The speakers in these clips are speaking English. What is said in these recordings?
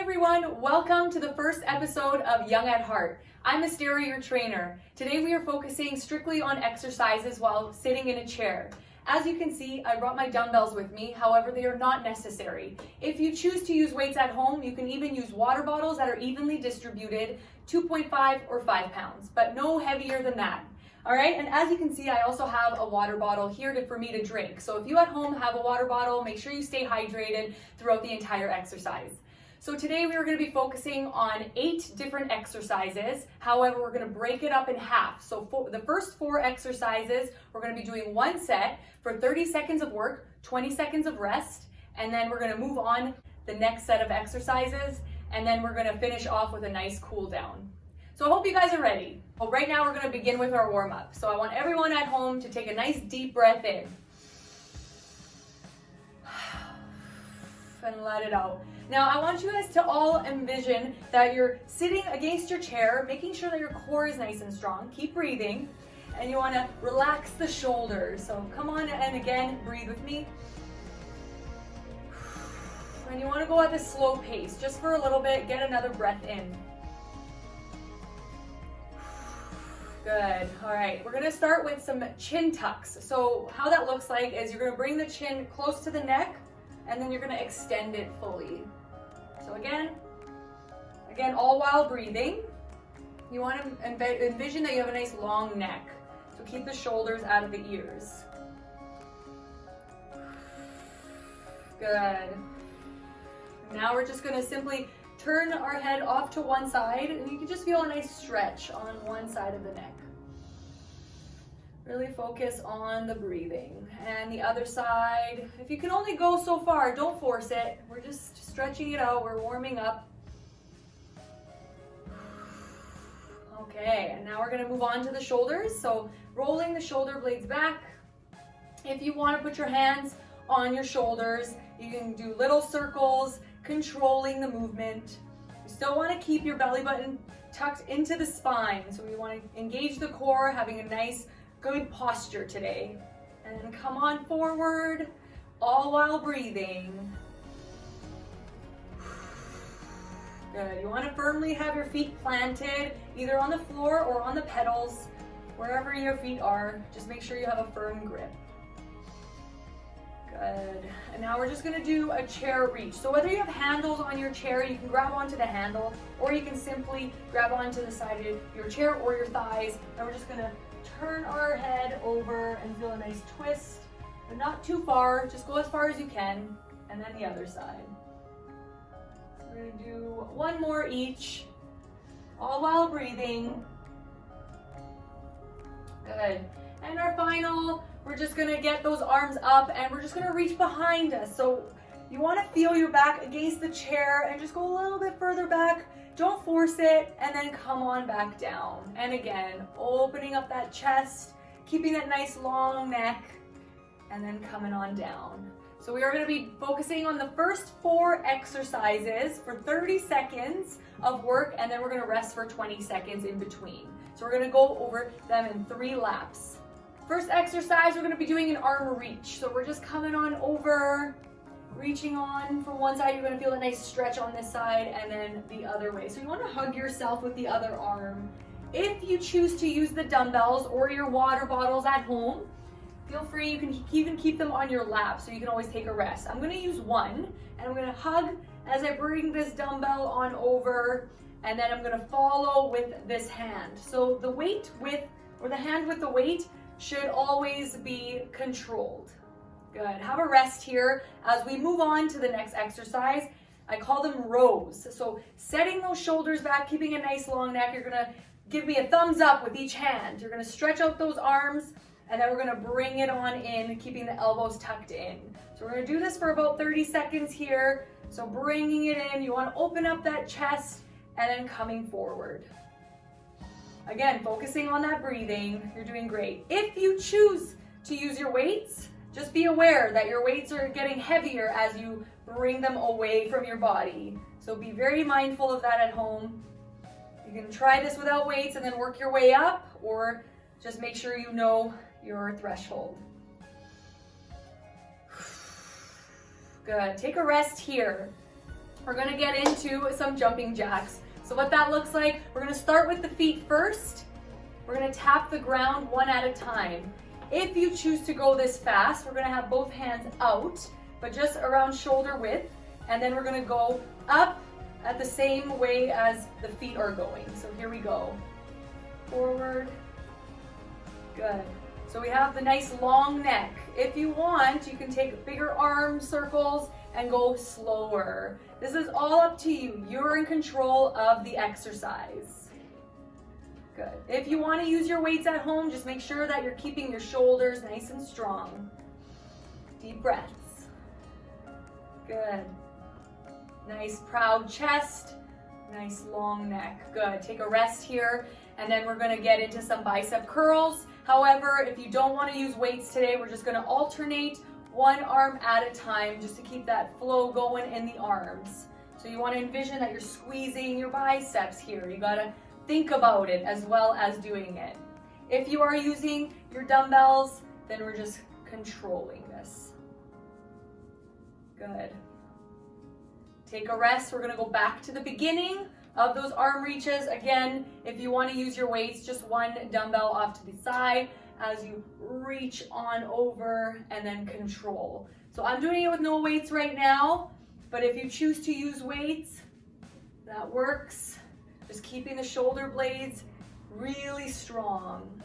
everyone, welcome to the first episode of Young at Heart. I'm Astera, your trainer. Today we are focusing strictly on exercises while sitting in a chair. As you can see, I brought my dumbbells with me, however they are not necessary. If you choose to use weights at home, you can even use water bottles that are evenly distributed, 2.5 or 5 pounds, but no heavier than that. All right, and as you can see, I also have a water bottle here for me to drink. So if you at home have a water bottle, make sure you stay hydrated throughout the entire exercise. So today we are going to be focusing on 8 different exercises. However, we're going to break it up in half. So for the first 4 exercises, we're going to be doing one set for 30 seconds of work, 20 seconds of rest, and then we're going to move on the next set of exercises, and then we're going to finish off with a nice cool down. So I hope you guys are ready. Well, right now we're going to begin with our warm-up. So I want everyone at home to take a nice deep breath in and let it out. Now I want you guys to all envision that you're sitting against your chair, making sure that your core is nice and strong. Keep breathing, and you want to relax the shoulders. So come on, and again, breathe with me. And you want to go at a slow pace, just for a little bit. Get another breath in. Good. All right, we're going to start with some chin tucks. So how that looks like is you're going to bring the chin close to the neck, and then you're going to extend it fully. So again, all while breathing. You want to envision that you have a nice long neck. So keep the shoulders out of the ears. Good. Now we're just going to simply turn our head off to one side, and you can just feel a nice stretch on one side of the neck. Really focus on the breathing. And the other side, if you can only go so far, don't force it. We're just stretching it out, we're warming up. Okay, and now we're gonna move on to the shoulders. So rolling the shoulder blades back. If you wanna put your hands on your shoulders, you can do little circles, controlling the movement. You still wanna keep your belly button tucked into the spine. So we wanna engage the core, having a nice, good posture today. And then come on forward, all while breathing. Good. You want to firmly have your feet planted, either on the floor or on the pedals, wherever your feet are. Just make sure you have a firm grip. Good. And now we're just going to do a chair reach. So whether you have handles on your chair, you can grab onto the handle, or you can simply grab onto the side of your chair or your thighs. And we're just going to turn our head over and feel a nice twist, but not too far. Just go as far as you can, and then the other side. So we're going to do one more each, all while breathing. Good. And our final, we're just going to get those arms up, and we're just going to reach behind us. So you want to feel your back against the chair and just go a little bit further back. Don't force it, and then come on back down. And again, opening up that chest, keeping that nice long neck, and then coming on down. So we are going to be focusing on the first 4 exercises for 30 seconds of work, and then we're going to rest for 20 seconds in between. So we're going to go over them in 3 laps. First exercise, we're going to be doing an arm reach. So we're just coming on over, reaching on from one side. You're going to feel a nice stretch on this side, and then the other way. So you want to hug yourself with the other arm. If you choose to use the dumbbells or your water bottles at home, feel free. You can even keep them on your lap, so you can always take a rest. I'm going to use one, and I'm going to hug as I bring this dumbbell on over, and then I'm going to follow with this hand. So the weight or the hand with the weight should always be controlled. Good. Have a rest here as we move on to the next exercise. I call them rows. So setting those shoulders back, keeping a nice long neck. You're going to give me a thumbs up with each hand. You're going to stretch out those arms, and then we're going to bring it on in, keeping the elbows tucked in. So we're going to do this for about 30 seconds here. So bringing it in, you want to open up that chest, and then coming forward. Again, focusing on that breathing. You're doing great. If you choose to use your weights, just be aware that your weights are getting heavier as you bring them away from your body. So be very mindful of that at home. You can try this without weights and then work your way up, or just make sure you know your threshold. Good. Take a rest here. we're gonna get into some jumping jacks. So what that looks like, we're gonna start with the feet first. We're gonna tap the ground one at a time. If you choose to go this fast, we're gonna have both hands out, but just around shoulder width. And then we're gonna go up at the same way as the feet are going. So here we go. Forward. Good. So we have the nice long neck. If you want, you can take bigger arm circles and go slower. This is all up to you. You're in control of the exercise. Good. If you want to use your weights at home, just make sure that you're keeping your shoulders nice and strong. Deep breaths. Good. Nice proud chest. Nice long neck. Good. Take a rest here, and then we're going to get into some bicep curls. However, if you don't want to use weights today, we're just going to alternate one arm at a time just to keep that flow going in the arms. So you want to envision that you're squeezing your biceps here. You got to think about it as well as doing it. If you are using your dumbbells, then we're just controlling this. Good. Take a rest. We're going to go back to the beginning of those arm reaches. Again, if you want to use your weights, just one dumbbell off to the side as you reach on over and then control. So I'm doing it with no weights right now, but if you choose to use weights, that works. Just keeping the shoulder blades really strong.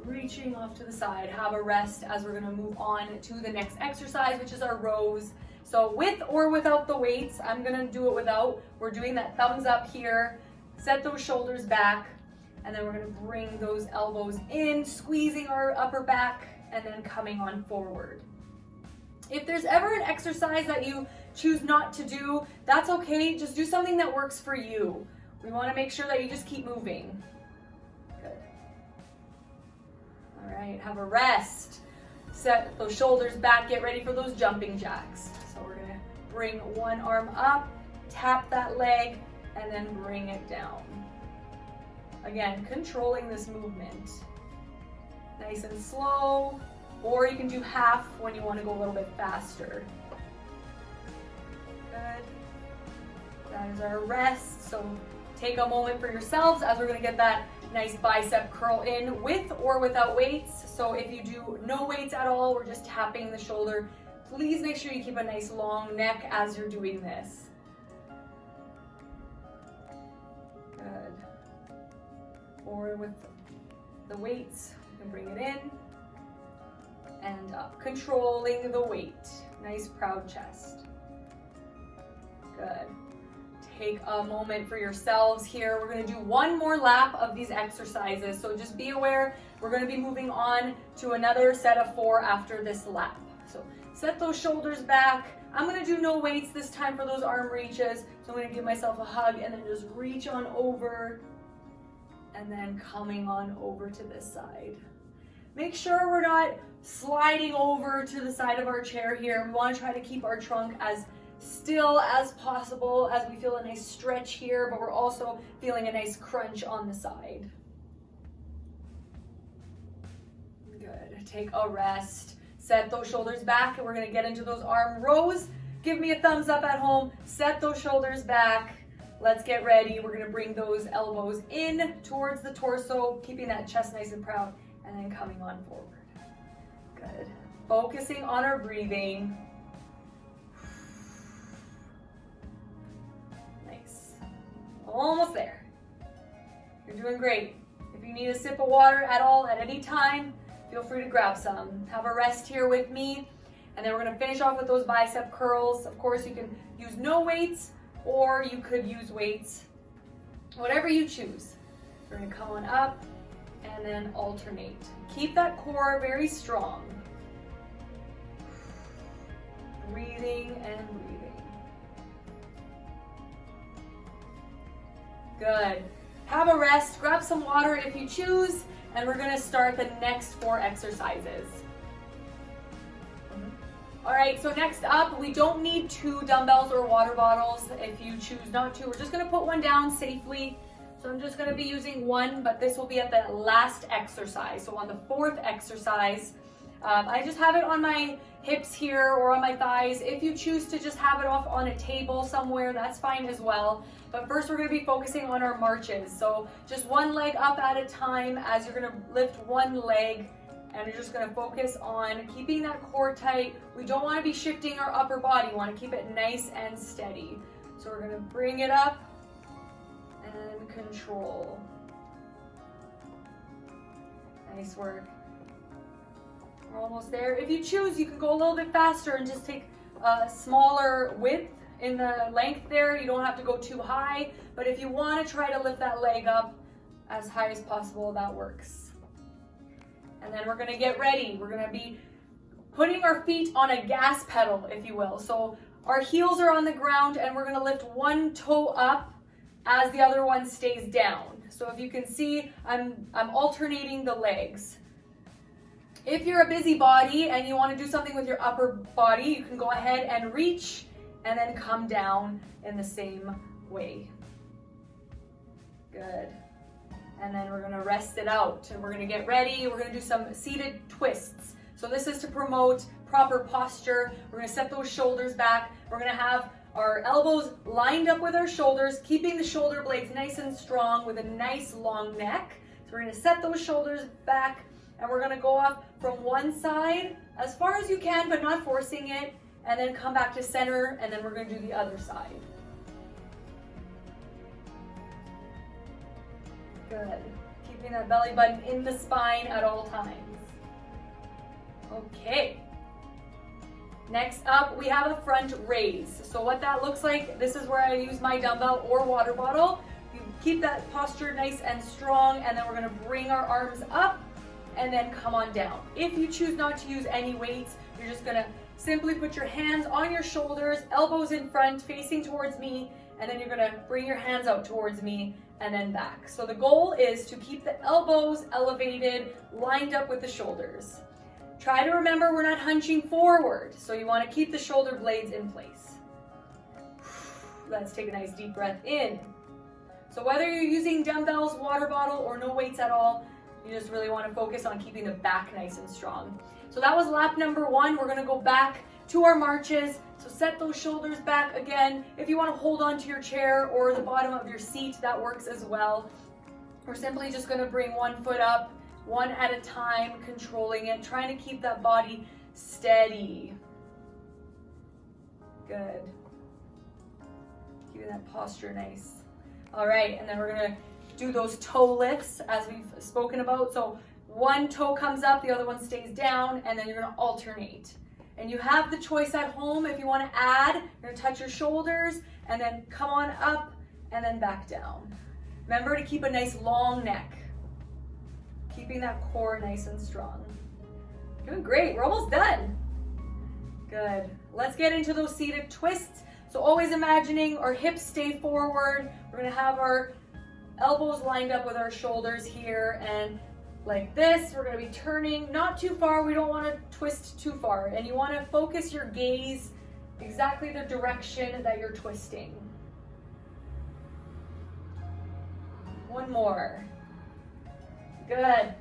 Reaching off to the side. Have a rest as we're going to move on to the next exercise, which is our rows. So with or without the weights, I'm going to do it without. We're doing that thumbs up here. Set those shoulders back, and then we're going to bring those elbows in, squeezing our upper back, and then coming on forward. If there's ever an exercise that you choose not to do, that's okay. Just do something that works for you. We want to make sure that you just keep moving. Good. All right, have a rest. Set those shoulders back, get ready for those jumping jacks. So we're gonna bring one arm up, tap that leg, and then bring it down. Again, controlling this movement. Nice and slow, or you can do half when you want to go a little bit faster. Good. That is our rest. So take a moment for yourselves as we're gonna get that nice bicep curl in with or without weights. So if you do no weights at all, we're just tapping the shoulder. Please make sure you keep a nice long neck as you're doing this. Good. Or with the weights, you can bring it in and up, controlling the weight. Nice proud chest. Good. Take a moment for yourselves here. We're going to do one more lap of these exercises. So just be aware, we're going to be moving on to another set of 4 after this lap. So set those shoulders back. I'm going to do no weights this time for those arm reaches. So I'm going to give myself a hug and then just reach on over and then coming on over to this side. Make sure we're not sliding over to the side of our chair here. We want to try to keep our trunk as still as possible as we feel a nice stretch here, but we're also feeling a nice crunch on the side. Good. Take a rest. Set those shoulders back, and we're going to get into those arm rows. Give me a thumbs up at home. Set those shoulders back. Let's get ready. We're going to bring those elbows in towards the torso, keeping that chest nice and proud, and then coming on forward. Good. Focusing on our breathing. Nice. Almost there. You're doing great. If you need a sip of water at all at any time, feel free to grab some. Have a rest here with me. And then we're going to finish off with those bicep curls. Of course, you can use no weights or you could use weights. Whatever you choose. We're going to come on up and then alternate. Keep that core very strong. Breathing and breathing. Good. Have a rest. Grab some water if you choose. And we're going to start the next 4 exercises. All right, so next up, we don't need 2 dumbbells or water bottles if you choose not to. We're just going to put one down safely. So I'm just going to be using one, but this will be at the last exercise. So on the 4th exercise, I just have it on my hips here or on my thighs. If you choose to just have it off on a table somewhere, that's fine as well. But first we're going to be focusing on our marches. So just one leg up at a time as you're going to lift one leg, and you're just going to focus on keeping that core tight. We don't want to be shifting our upper body. We want to keep it nice and steady. So we're going to bring it up and control. Nice work. We're almost there. If you choose, you can go a little bit faster and just take a smaller width in the length there. You don't have to go too high, but if you want to try to lift that leg up as high as possible, that works. And then we're going to get ready. We're going to be putting our feet on a gas pedal, if you will. So our heels are on the ground, and we're going to lift one toe up as the other one stays down. So if you can see, I'm alternating the legs. If you're a busybody and you want to do something with your upper body, you can go ahead and reach and then come down in the same way. Good. And then we're going to rest it out, and we're going to get ready. We're going to do some seated twists. So this is to promote proper posture. We're going to set those shoulders back. We're going to have our elbows lined up with our shoulders, keeping the shoulder blades nice and strong with a nice long neck. So we're going to set those shoulders back, and we're going to go off from one side as far as you can, but not forcing it, and then come back to center, and then we're going to do the other side. Good. Keeping that belly button in the spine at all times. Okay. Next up, we have a front raise. So what that looks like, this is where I use my dumbbell or water bottle. You keep that posture nice and strong, and then we're going to bring our arms up and then come on down. If you choose not to use any weights, you're just going to simply put your hands on your shoulders, elbows in front, facing towards me, and then you're going to bring your hands out towards me and then back. So the goal is to keep the elbows elevated, lined up with the shoulders. Try to remember we're not hunching forward, so you want to keep the shoulder blades in place. Let's take a nice deep breath in. So whether you're using dumbbells, water bottle, or no weights at all, you just really want to focus on keeping the back nice and strong. So that was lap number 1. We're going to go back to our marches. So set those shoulders back again. If you want to hold on to your chair or the bottom of your seat, that works as well. We're simply just going to bring one foot up, one at a time, controlling it, trying to keep that body steady. Good. Keeping that posture nice. All right, and then we're going to do those toe lifts as we've spoken about. So one toe comes up, the other one stays down, and then you're going to alternate. And you have the choice at home if you want to add. You're going to touch your shoulders and then come on up and then back down. Remember to keep a nice long neck. Keeping that core nice and strong. Doing great. We're almost done. Good. Let's get into those seated twists. So always imagining our hips stay forward. We're going to have our elbows lined up with our shoulders here, and like this, we're going to be turning not too far. We don't want to twist too far, and you want to focus your gaze exactly the direction that you're twisting. One more. Good.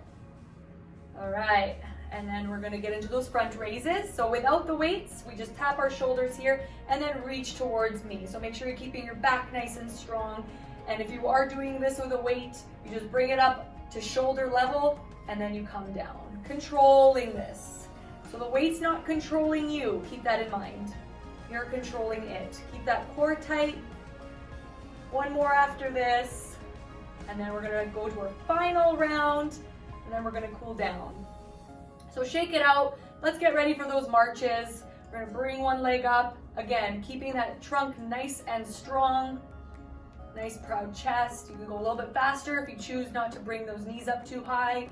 All right, and then we're going to get into those front raises. So without the weights, we just tap our shoulders here and then reach towards me. So make sure you're keeping your back nice and strong. And if you are doing this with a weight, you just bring it up to shoulder level, and then you come down, controlling this. So the weight's not controlling you, keep that in mind. You're controlling it. Keep that core tight. One more after this, and then we're gonna go to our final round, and then we're gonna cool down. So shake it out. Let's get ready for those marches. We're gonna bring one leg up, again, keeping that trunk nice and strong. Nice proud chest. You can go a little bit faster if you choose not to bring those knees up too high.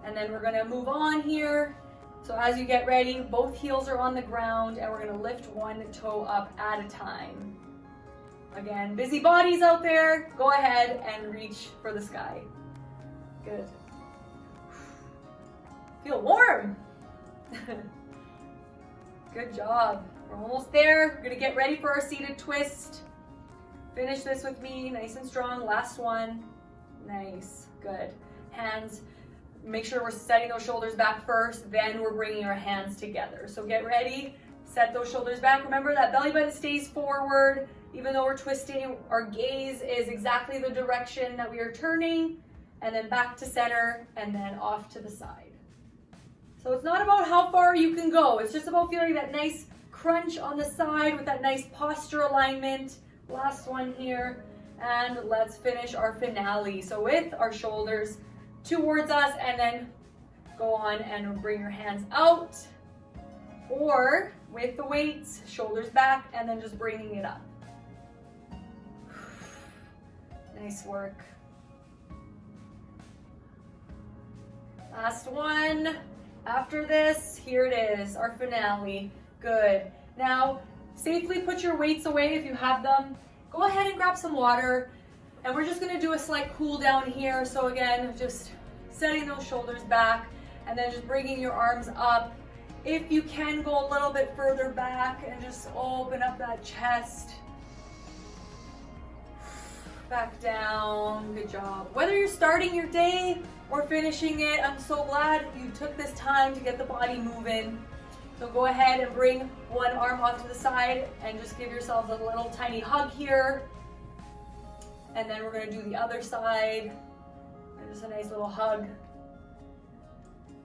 And then we're going to move on here. So as you get ready, both heels are on the ground, and we're going to lift one toe up at a time. Again, busy bodies out there, go ahead and reach for the sky. Good. Feel warm. Good job. We're almost there. We're going to get ready for our seated twist. Finish this with me, nice and strong. Last one. Nice, good. Hands make sure we're setting those shoulders back first, then we're bringing our hands together. So get ready, set those shoulders back. Remember that belly button stays forward. Even though we're twisting, our gaze is exactly the direction that we are turning, and then back to center, and then off to the side. So it's not about how far you can go. It's just about feeling that nice crunch on the side with that nice posture alignment. Last one here, and let's finish our finale. So with our shoulders towards us, and then go on and bring your hands out, or with the weights, shoulders back, and then just bringing it up. Nice work. Last one. After this, here it is, our finale. Good. Now, safely put your weights away if you have them. Go ahead and grab some water, and we're just gonna do a slight cool down here. So again, just setting those shoulders back, and then just bringing your arms up. If you can, go a little bit further back and just open up that chest. Back down, good job. Whether you're starting your day or finishing it, I'm so glad you took this time to get the body moving. So go ahead and bring one arm off to the side and just give yourselves a little tiny hug here. And then we're gonna do the other side, and just a nice little hug.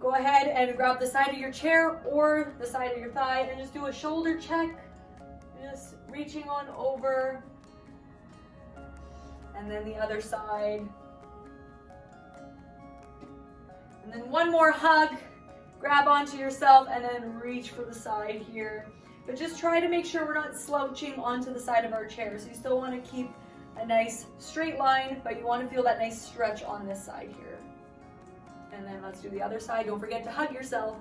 Go ahead and grab the side of your chair or the side of your thigh and just do a shoulder check. Just reaching on over. And then the other side. And then one more hug. Grab onto yourself and then reach for the side here. But just try to make sure we're not slouching onto the side of our chair. So you still want to keep a nice straight line, but you want to feel that nice stretch on this side here. And then let's do the other side. Don't forget to hug yourself.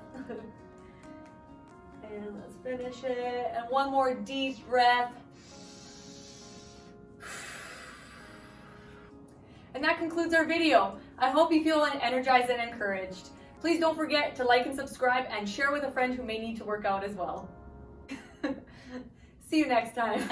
And let's finish it. And one more deep breath. And that concludes our video. I hope you feel energized and encouraged. Please don't forget to like and subscribe and share with a friend who may need to work out as well. See you next time.